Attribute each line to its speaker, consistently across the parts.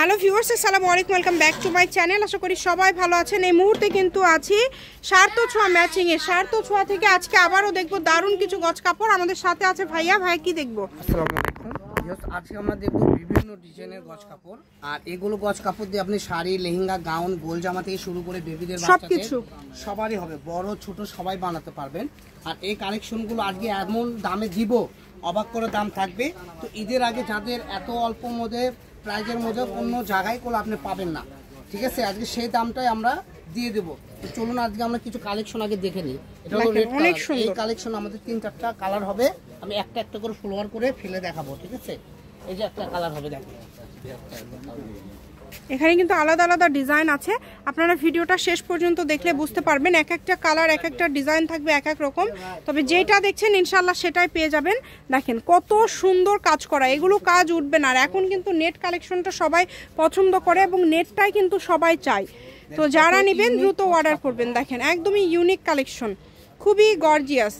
Speaker 1: Hello viewers, আসসালামু আলাইকুম, welcome back to my channel. আশা করি সবাই ভালো আছেন। এই মুহূর্তে কিন্তু আছি সার্থ ছোঁয়া ম্যাচিং এ। সার্থ ছোঁয়া থেকে আজকে আবারও দেখবো দারুণ কিছু গজ কাপড়। আমাদের সাথে আছে ভাইয়া। ভাই কি দেখবো?
Speaker 2: আসসালামু আলাইকুম ভিউয়ার্স, আজকে আমরা দেখবো বিভিন্ন ডিজাইনের গজ কাপড়। আর এগুলো গজ কাপড় দিয়ে আপনি শাড়ি, লেহেঙ্গা, গাউন, গোল জামা থেকে শুরু করে বেবিদের
Speaker 1: সবকিছু
Speaker 2: সবারই হবে, বড় ছোট সবাই বানাতে পারবেন। আর এই কালেকশনগুলো আজকে এমন দামে দিব, অবাক করে দাম থাকবে। তো ঈদের আগে যাদের এত অল্প মধ্যে প্রাইজের মধ্যে অন্য জায়গায় কোনো আপনি পাবেন না, ঠিক আছে? আজকে সেই দামটাই আমরা দিয়ে দেবো। তো চলুন আজকে আমরা কিছু কালেকশন আগে দেখে নিই। এটা হলো রেড কালার। এই কালেকশন আমাদের 3-4টা কালার হবে। আমি একটা একটা করে ফ্লোয়ার করে ফেলে দেখাবো, ঠিক আছে? এই যে একটা কালার হবে, দেখেন
Speaker 1: এখানে কিন্তু আলাদা আলাদা ডিজাইন আছে। আপনারা ভিডিওটা শেষ পর্যন্ত দেখলে বুঝতে পারবেন। এক একটা কালার, এক একটা ডিজাইন থাকবে এক এক রকম। তবে যেটা দেখছেন ইনশাল্লাহ সেটাই পেয়ে যাবেন। দেখেন কত সুন্দর কাজ করা, এগুলো কাজ উঠবে না। আর এখন কিন্তু নেট কালেকশনটা সবাই পছন্দ করে এবং নেটটাই কিন্তু সবাই চায়। তো যারা নেবেন দ্রুত অর্ডার করবেন। দেখেন একদমই ইউনিক কালেকশন, খুবই গর্জিয়াস।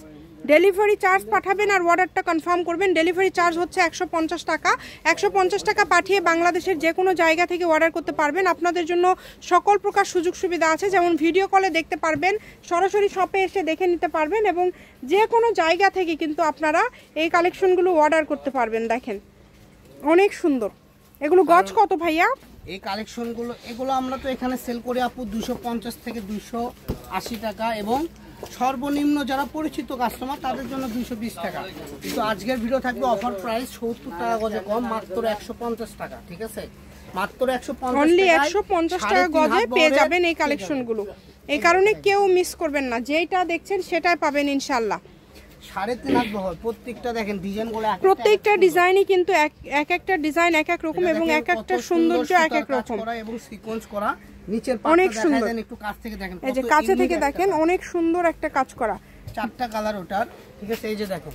Speaker 1: ডেলিভারি চার্জ পাঠাবেন আর অর্ডারটা কনফার্ম করবেন। ডেলিভারি চার্জ হচ্ছে 150 টাকা। 150 টাকা পাঠিয়ে বাংলাদেশের যে কোনো জায়গা থেকে অর্ডার করতে পারবেন। আপনাদের জন্য সকল প্রকার সুযোগ সুবিধা আছে, যেমন ভিডিও কলে দেখতে পারবেন, সরাসরি শপে এসে দেখে নিতে পারবেন এবং যে কোনো জায়গা থেকে কিন্তু আপনারা এই কালেকশনগুলো অর্ডার করতে পারবেন। দেখেন অনেক সুন্দর। এগুলো গজ কত ভাইয়া?
Speaker 2: এই কালেকশনগুলো এগুলো আমরা তো এখানে সেল করি আপু 250 থেকে 280 টাকা, এবং সর্বনিম্ন যারা পরিচিত কাস্টমার তাদের জন্য 220 টাকা। কিন্তু আজকের ভিডিও থাকবে অফার প্রাইস 70 টাকা গজে কম, মাত্র 150 টাকা, ঠিক আছে? মাত্র
Speaker 1: 150 টাকা গজে পেয়ে যাবেন এই কালেকশনগুলো। এই কারণে কেউ মিস করবেন না, যেটা দেখছেন সেটাই পাবেন ইনশাআল্লাহ।
Speaker 2: 3.5 হাত বহর প্রত্যেকটা। দেখেন ডিজাইনগুলো,
Speaker 1: প্রত্যেকটা ডিজাইনই কিন্তু এক একটা ডিজাইন এক এক রকম এবং এক একটা সৌন্দর্য এক এক রকম
Speaker 2: এবং সিকোয়েন্স করা। নিচের
Speaker 1: অনেক সুন্দর,
Speaker 2: একটু কাছ থেকে দেখেন,
Speaker 1: এই যে কাছে থেকে দেখেন অনেক সুন্দর একটা কাজ করা।
Speaker 2: 4টা কালার ওটার, ঠিক আছে? এই যে দেখেন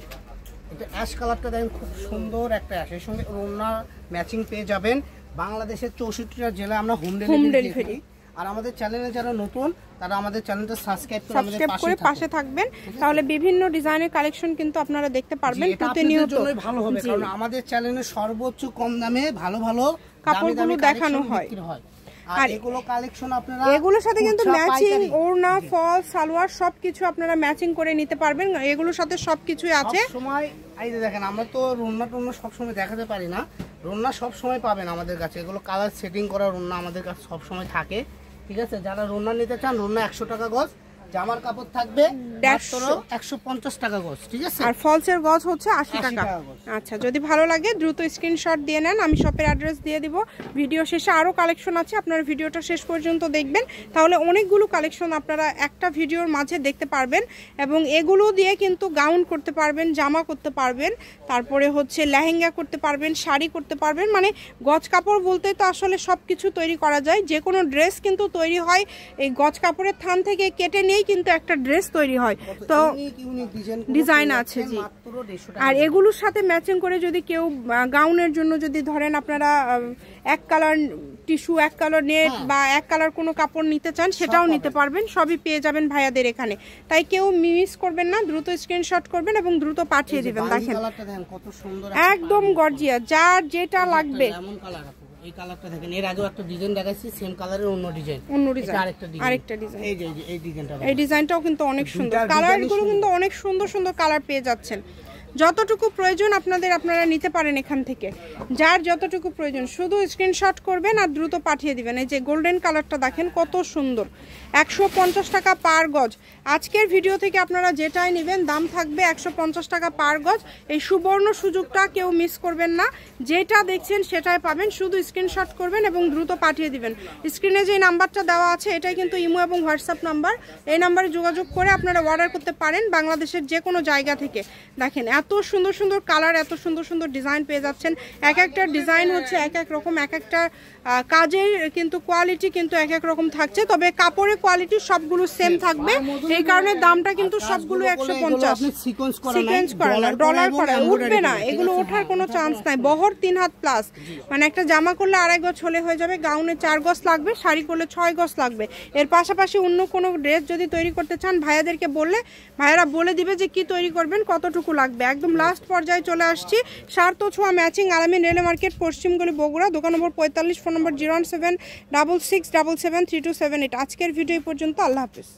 Speaker 2: এটা অ্যাশ কালারটা দেখেন, খুব সুন্দর একটা অ্যাশ। এর সঙ্গে ওড়না ম্যাচিং পেয়ে যাবেন। বাংলাদেশের 64টা জেলায় আমরা হোম ডেলিভারি। আর আমাদের চ্যানেলে যারা নতুন তারা আমাদের চ্যানেলটা সাবস্ক্রাইব করে
Speaker 1: পাশে থাকবেন, তাহলে বিভিন্ন ডিজাইনের কালেকশন কিন্তু আপনারা দেখতে পারবেন প্রতিনিয়ত।
Speaker 2: ভালো হবে, কারণ আমাদের চ্যানেলে সর্বোচ্চ কম দামে ভালো ভালো
Speaker 1: কাপড়গুলো দেখানো হয়।
Speaker 2: আর এগুলো কালেকশন আপনারা
Speaker 1: এগুলোর সাথে কিন্তু ম্যাচিং ওড়না, ফল, সালোয়ার সবকিছু আপনারা ম্যাচিং করে নিতে পারবেন। এগুলোর সাথে সবকিছুই আছে।
Speaker 2: সময় এই যে দেখেন, আমরা তো রুন্না টুন্না সবসময় দেখাতে পারি না, রুন্না সবসময় পাবেন আমাদের কাছে। এগুলো কালার সেটিং করা রুন্না আমাদের কাছে সবসময় থাকে, ঠিক আছে? যারা রুন্না নিতে চান, রুন্না 100 টাকা গজ, জামার কাপড় থাকবে 150 টাকা গজ, ঠিক আছে?
Speaker 1: আর ফলসের গজ হচ্ছে 80 টাকা। আচ্ছা, যদি ভালো লাগে দ্রুত স্ক্রিনশট দিয়ে নেন, আমি শপের অ্যাড্রেস দিয়ে দিব। ভিডিও শেষে আরও কালেকশন আছে, আপনারা ভিডিওটা শেষ পর্যন্ত দেখবেন, তাহলে অনেকগুলো কালেকশন আপনারা একটা ভিডিওর মাঝে দেখতে পারবেন। এবং এগুলো দিয়ে কিন্তু গাউন করতে পারবেন, জামা করতে পারবেন, তারপরে হচ্ছে লেহেঙ্গা করতে পারবেন, শাড়ি করতে পারবেন। মানে গজ কাপড় বলতে তো আসলে সব কিছু তৈরি করা যায়। যে কোনো ড্রেস কিন্তু তৈরি হয় এই গজ কাপড়ের থান থেকে কেটে নিয়ে কিন্তু একটা ড্রেস তৈরি হয়। তো ডিজাইন আছে জি। আর এগুলোর সাথে ম্যাচিং করে যদি কেউ গাউনের জন্য যদি ধরেন আপনারা এক কালার টিস্যু, এক কালার নেট বা এক কালার কোনো কাপড় নিতে চান, সেটাও নিতে পারবেন। সবই পেয়ে যাবেন ভাইয়াদের এখানে। তাই কেউ মিস করবেন না, দ্রুত স্ক্রিনশট করবেন এবং দ্রুত পাঠিয়ে দিবেন। দেখেন একদম গর্জিয়াস, যার যেটা লাগবে।
Speaker 2: এই কালারটা দেখেন, এর আগেও একটা ডিজাইন দেখাইছি সেম কালারের, অন্য ডিজাইন।
Speaker 1: আরেকটা ডিজাইন,
Speaker 2: এই ডিজাইনটা,
Speaker 1: এই ডিজাইনটাও কিন্তু অনেক সুন্দর। কালারগুলো কিন্তু অনেক সুন্দর সুন্দর কালার পেয়ে যাচ্ছেন। যতটুকু প্রয়োজন আপনারা নিতে পারেন এখান থেকে। যার যতটুকু প্রয়োজন শুধু স্ক্রিনশট করবেন আর দ্রুত পাঠিয়ে দিবেন। এই যে গোল্ডেন কালারটা দেখেন কত সুন্দর, 150 টাকা পার গজ। আজকের ভিডিও থেকে আপনারা যেটাই নেবেন দাম থাকবে 150 টাকা পার গজ। এই সুবর্ণ সুযোগটা কেউ মিস করবেন না, যেটা দেখছেন সেটাই পাবেন। শুধু স্ক্রিনশট করবেন এবং দ্রুত পাঠিয়ে দিবেন। স্ক্রিনে যে নাম্বারটা দেওয়া আছে এটাই কিন্তু ইমো এবং হোয়াটসঅ্যাপ নাম্বার। এই নাম্বারে যোগাযোগ করে আপনারা অর্ডার করতে পারেন বাংলাদেশের যে কোনো জায়গা থেকে। দেখেন এত সুন্দর সুন্দর কালার, এত সুন্দর সুন্দর ডিজাইন পেয়ে যাচ্ছেন। এক একটা ডিজাইন হচ্ছে এক এক রকম, এক একটা কাজের কিন্তু কোয়ালিটি কিন্তু এক এক রকম থাকছে। তবে কাপড়ের কোয়ালিটি সবগুলো সেম থাকবে, এই কারণে দামটা কিন্তু সবগুলো 150। সিকোয়েন্স করা না, ডলার করা, উঠবে না, এগুলো ওঠার কোনো চান্স নাই। বহর 3 হাত প্লাস, মানে একটা জামা করলে 2.5 গজ হলে হয়ে যাবে, গাউনে 4 গজ লাগবে, শাড়ি করলে 6 গজ লাগবে। এর পাশাপাশি অন্য কোনো ড্রেস যদি তৈরি করতে চান ভাইয়াদেরকে বললে ভাইয়ারা বলে দিবে যে কি তৈরি করবেন, কতটুকু লাগবে। একদম লাস্ট পর্যায়ে চলে আসছি। শার্ট ও ছোঁয়া ম্যাচিং, আলামিন রেল মার্কেট, পশ্চিমগলি, বগুড়া, দোকান নম্বর 45, ফোন নম্বর 01766773278। আজকের ভিডিও পর্যন্ত, আল্লাহ হাফিজ।